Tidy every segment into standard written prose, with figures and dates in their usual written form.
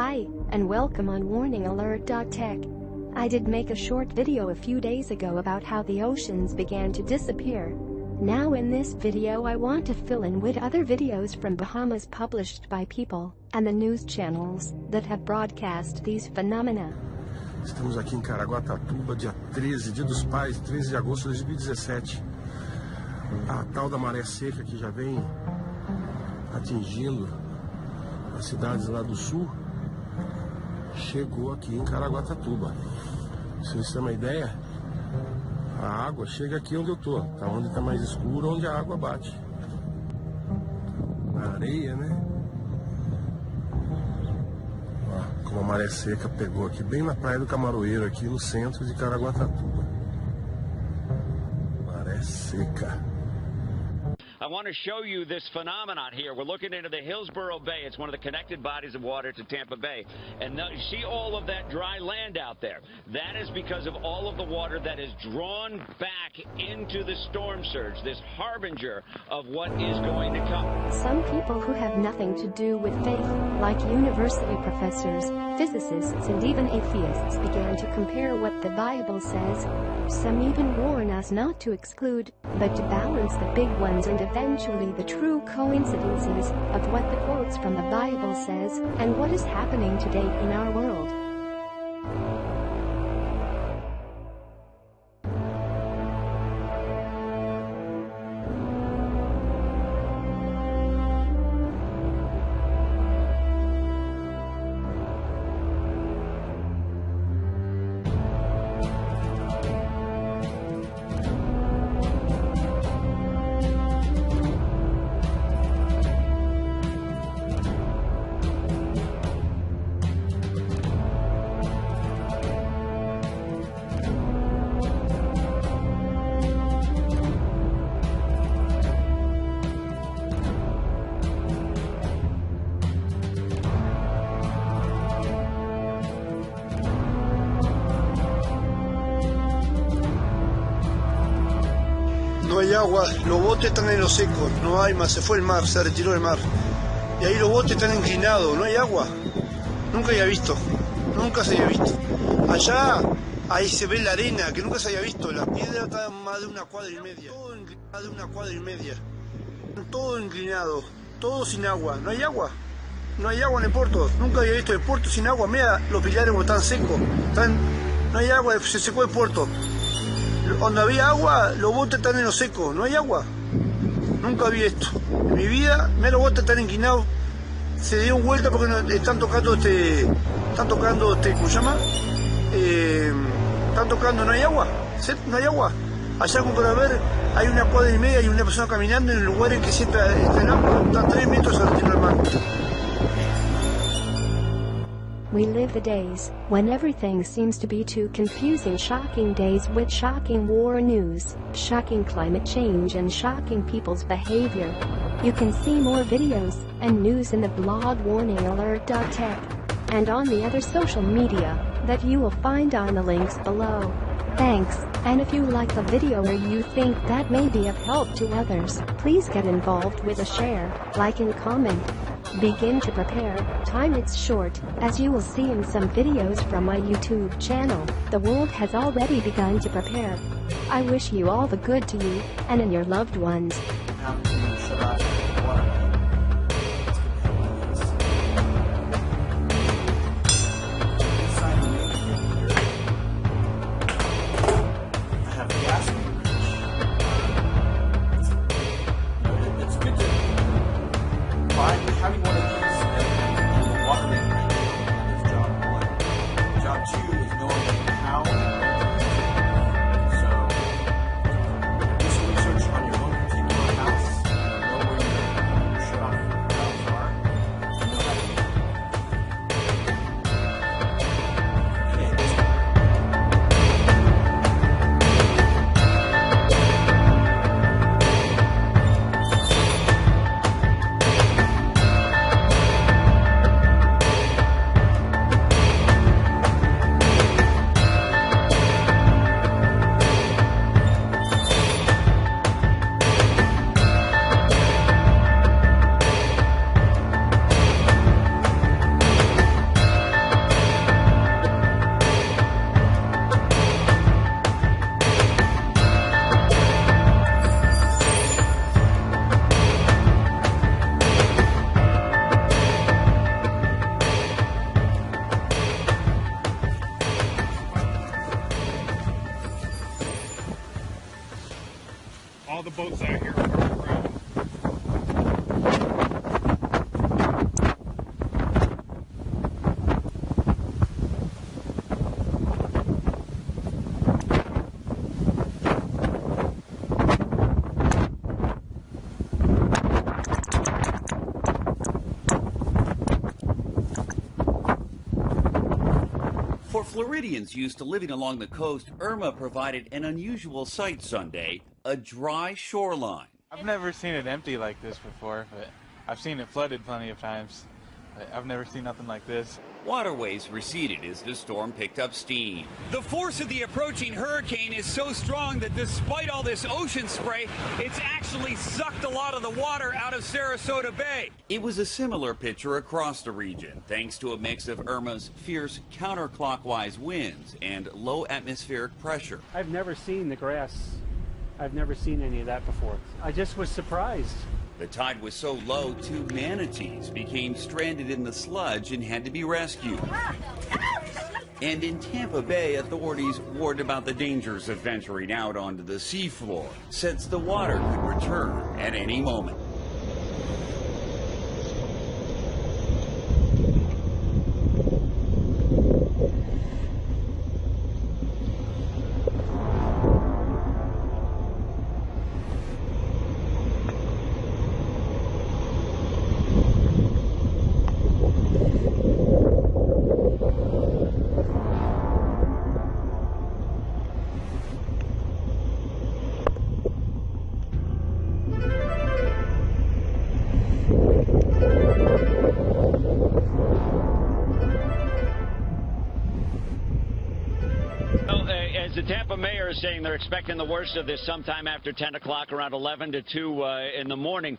Hi, and welcome on warningalert.tech. I did make a short video a few days ago about how the oceans began to disappear. Now in this video I want to fill in with other videos from Bahamas published by people and the news channels that have broadcast these phenomena. Estamos aqui em Caraguatatuba, dia 13, dia dos pais, 13 de agosto de 2017. A tal da maré seca que já vem atingindo as cidades lá do sul, chegou aqui em Caraguatatuba. Se vocês terem uma ideia, a água chega aqui onde eu tô, tá onde tá mais escuro, onde a água bate. Na areia, né? Ó, como a maré seca pegou aqui, bem na praia do Camaroeiro, aqui no centro de Caraguatatuba. Maré seca. I want to show you this phenomenon here. We're looking into the Hillsborough Bay. It's one of the connected bodies of water to Tampa Bay. And you see all of that dry land out there. That is because of all of the water that is drawn back into the storm surge, this harbinger of what is going to come. Some people who have nothing to do with faith, like university professors, physicists and even atheists, began to compare what the Bible says. Some even warn us not to exclude, but to balance the big ones and eventually the true coincidences of what the quotes from the Bible says and what is happening today in our world. No hay agua, los botes están en lo seco, no hay más, se fue el mar, se retiró el mar. Y ahí los botes están inclinados, no hay agua. Nunca había visto, nunca se había visto. Allá, ahí se ve la arena, que nunca se había visto. La piedra está a más de una cuadra y media. Todo inclinado, de una cuadra y media. Todo inclinado, todo sin agua. No hay agua. No hay agua en el puerto. Nunca había visto el puerto sin agua. Mira los pilares como están secos. No hay agua, se secó el puerto. Donde había agua, los botes están en lo seco, no hay agua. Nunca vi esto. En mi vida, mira, los botes están inclinados. Se dio vuelta porque están tocando ¿cómo se llama? Están tocando, no hay agua. No hay agua. Allá como para ver, hay una cuadra y media y una persona caminando en lugares que siempre está el agua. Están 3 metros al retiró el mar. We live the days when everything seems to be too confusing. Shocking days with shocking war news, shocking climate change and shocking people's behavior. You can see more videos and news in the blog warningalert.tech and on the other social media that you will find on the links below. Thanks, and if you like the video or you think that may be of help to others, please get involved with a share, like and comment. Begin to prepare, time it's short, as you will see in some videos from my YouTube channel. The world has already begun to prepare. I wish you all the good to you, and in your loved ones. Having one of these and the water main right now is job 1. Job 2 is knowing how. So do some research on your own, take your own the boats out here on our ground. For Floridians used to living along the coast, Irma provided an unusual sight Sunday, a dry shoreline. I've never seen it empty like this before, but I've seen it flooded plenty of times. But I've never seen nothing like this. Waterways receded as the storm picked up steam. The force of the approaching hurricane is so strong that despite all this ocean spray, it's actually sucked a lot of the water out of Sarasota Bay. It was a similar picture across the region, thanks to a mix of Irma's fierce counterclockwise winds and low atmospheric pressure. I've never seen the grass. I've never seen any of that before. I just was surprised. The tide was so low, 2 manatees became stranded in the sludge and had to be rescued. And in Tampa Bay, authorities warned about the dangers of venturing out onto the seafloor, since the water could return at any moment. As the Tampa mayor is saying, they're expecting the worst of this sometime after 10 o'clock, around 11 to 2 in the morning.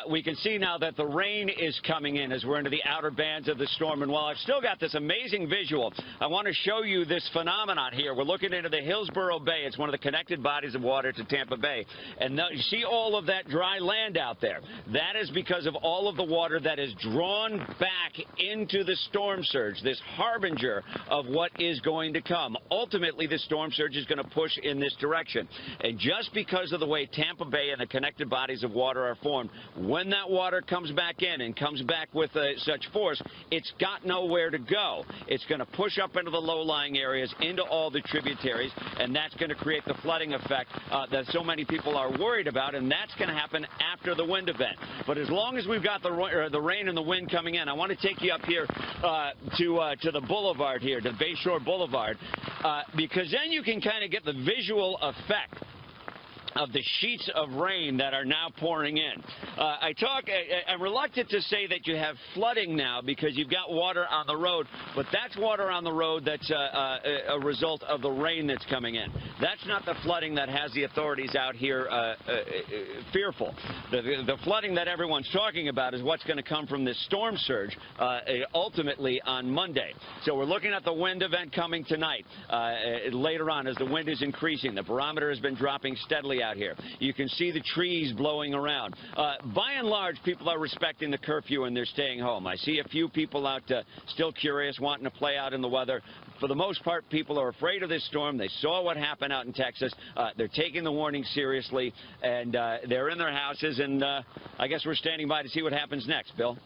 We can see now that the rain is coming in as we're into the outer bands of the storm. And while I've still got this amazing visual, I want to show you this phenomenon here. We're looking into the Hillsborough Bay. It's one of the connected bodies of water to Tampa Bay. And you see all of that dry land out there. That is because of all of the water that is drawn back into the storm surge, this harbinger of what is going to come. Ultimately, the storm surge is going to push in this direction. And just because of the way Tampa Bay and the connected bodies of water are formed, when that water comes back in and comes back with such force, it's got nowhere to go. It's going to push up into the low-lying areas, into all the tributaries, and that's going to create the flooding effect that so many people are worried about, and that's going to happen after the wind event. But as long as we've got the rain and the wind coming in, I want to take you up here to the boulevard here, to Bayshore Boulevard, because then you can kind of get the visual effect of the sheets of rain that are now pouring in. I'm reluctant to say that you have flooding now because you've got water on the road, but that's water on the road that's a result of the rain that's coming in. That's not the flooding that has the authorities out here fearful. The flooding that everyone's talking about is what's going to come from this storm surge ultimately on Monday. So we're looking at the wind event coming tonight. Later on, as the wind is increasing, the barometer has been dropping steadily out here. You can see the trees blowing around. By and large, people are respecting the curfew and they're staying home. I see a few people out still curious, wanting to play out in the weather. For the most part, people are afraid of this storm. They saw what happened out in Texas. They're taking the warning seriously, and they're in their houses, and I guess we're standing by to see what happens next. Bill?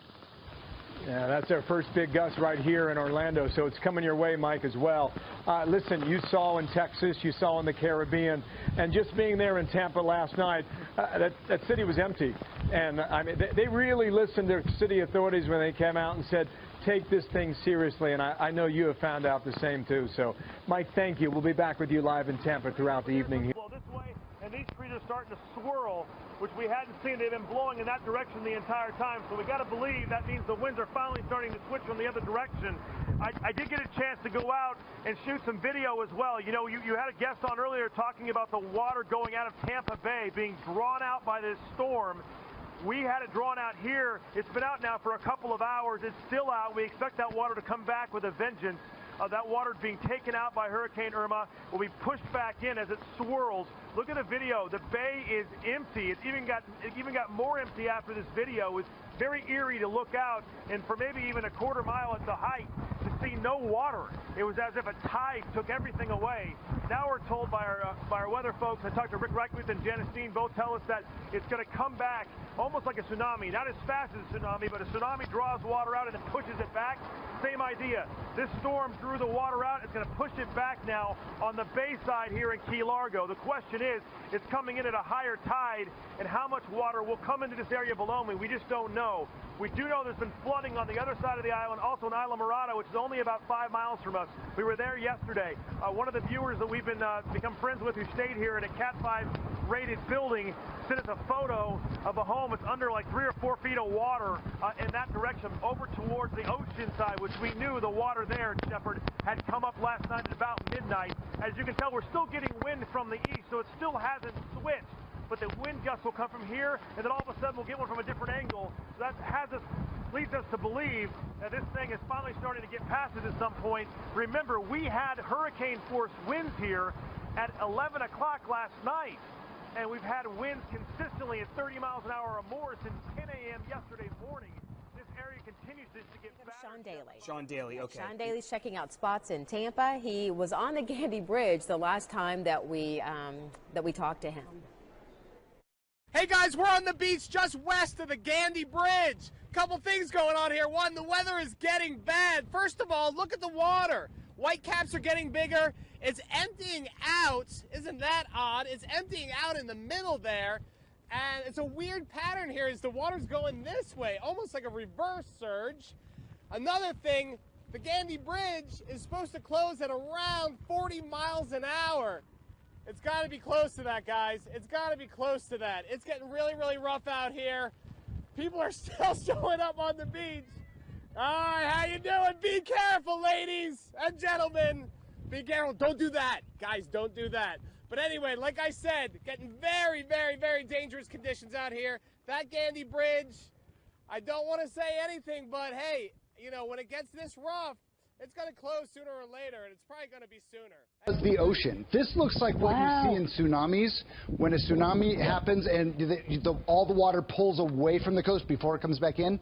Yeah, that's our first big gust right here in Orlando, so it's coming your way, Mike, as well. Listen, you saw in Texas, you saw in the Caribbean, and just being there in Tampa last night, that city was empty. And I mean, they really listened to city authorities when they came out and said, take this thing seriously, and I know you have found out the same, too. So, Mike, thank you. We'll be back with you live in Tampa throughout the evening here. Well, this way, and these trees are starting to swirl, which we hadn't seen. They've been blowing in that direction the entire time, so we got to believe that means the winds are finally starting to switch from the other direction. I did get a chance to go out and shoot some video as well. You know, you had a guest on earlier talking about the water going out of Tampa Bay, being drawn out by this storm. We had it drawn out here. It's been out now for a couple of hours. It's still out. We expect that water to come back with a vengeance. That water being taken out by Hurricane Irma will be pushed back in as it swirls. Look at the video. The bay is empty. It even got more empty after this video. It's very eerie to look out, and for maybe even a quarter mile at the height, to see no water. It was as if a tide took everything away. Now now we're told by our weather folks, I talked to Rick Reichmuth and Janice Dean, both tell us that it's going to come back almost like a tsunami. Not as fast as a tsunami, but a tsunami draws water out and it pushes it back. Same idea. This storm drew the water out. It's going to push it back now on the bay side here in Key Largo. The question is, it's coming in at a higher tide, and how much water will come into this area below me, we just don't know. We do know there's been flooding on the other side of the island, also in Isla Morada, which is only about 5 miles from us. We were there yesterday. One of the viewers that we've become friends with who stayed here in a Cat 5 rated building sent us a photo of a home. It's under like 3 or 4 feet of water in that direction over towards the ocean side, which we knew the water there, Shepard, had come up last night at about midnight. As you can tell, we're still getting wind from the east, so it still hasn't switched. But the wind gusts will come from here, and then all of a sudden we'll get one from a different angle. So that leads us to believe that this thing is finally starting to get past it at some point. Remember, we had hurricane-force winds here at 11 o'clock last night, and we've had winds consistently at 30 miles an hour or more since 10 a.m. yesterday morning. This area continues to get better. Sean Daly, okay. Sean Daly's checking out spots in Tampa. He was on the Gandy Bridge the last time that we talked to him. Hey guys, we're on the beach just west of the Gandy Bridge. Couple things going on here. One, the weather is getting bad. First of all, look at the water. Whitecaps are getting bigger. It's emptying out. Isn't that odd? It's emptying out in the middle there. And it's a weird pattern here as the water's going this way, almost like a reverse surge. Another thing, the Gandy Bridge is supposed to close at around 40 miles an hour. It's got to be close to that, guys. It's got to be close to that. It's getting really, really rough out here. People are still showing up on the beach. All right, how you doing? Be careful, ladies and gentlemen. Be careful. Don't do that. Guys, don't do that. But anyway, like I said, getting very, very, very dangerous conditions out here. That Gandy Bridge, I don't want to say anything, but hey, you know, when it gets this rough, it's going to close sooner or later, and it's probably going to be sooner. The ocean. This looks like what you see in tsunamis. When a tsunami happens and all the water pulls away from the coast before it comes back in,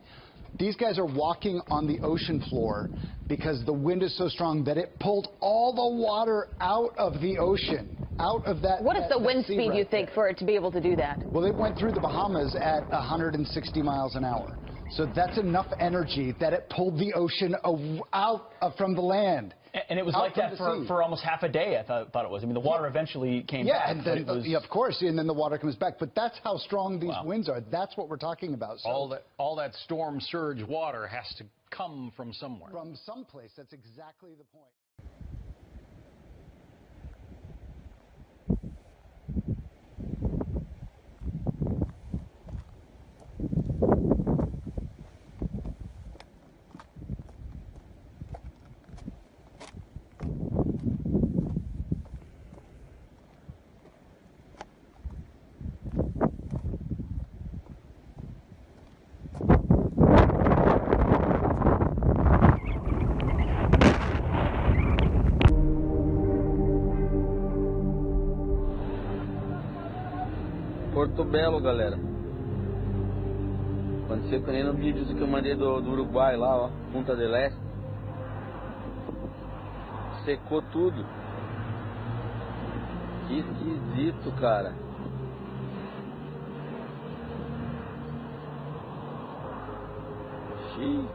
these guys are walking on the ocean floor because the wind is so strong that it pulled all the water out of the ocean, out of that. What is the wind speed, right you think, for it to be able to do that? Well, it went through the Bahamas at 160 miles an hour. So that's enough energy that it pulled the ocean out from the land. And it was like that for almost half a day, I thought it was. I mean, the water eventually came back. And then, of course, and then the water comes back. But that's how strong these winds are. That's what we're talking about. So all that storm surge water has to come from somewhere. From someplace. That's exactly the point. Porto Belo, galera. Aconteceu que nem no vídeo que eu mandei do Uruguai lá, ó, Punta del Este. Secou tudo. Que esquisito, cara. Xiii.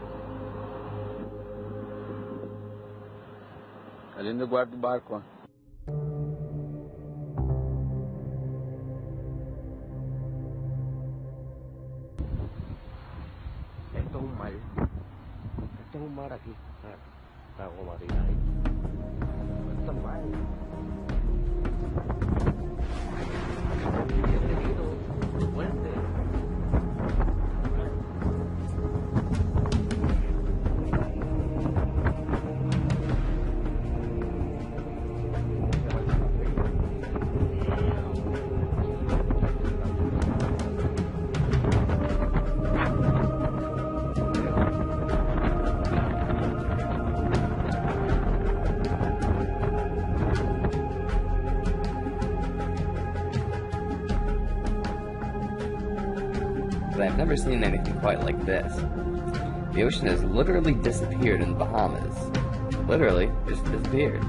Ali no guarda do barco, ó. Esto es un mar aquí, agua marina ahí. Esto es mar. Bienvenido, fuerte. But I've never seen anything quite like this. The ocean has literally disappeared in the Bahamas. Literally, just disappeared.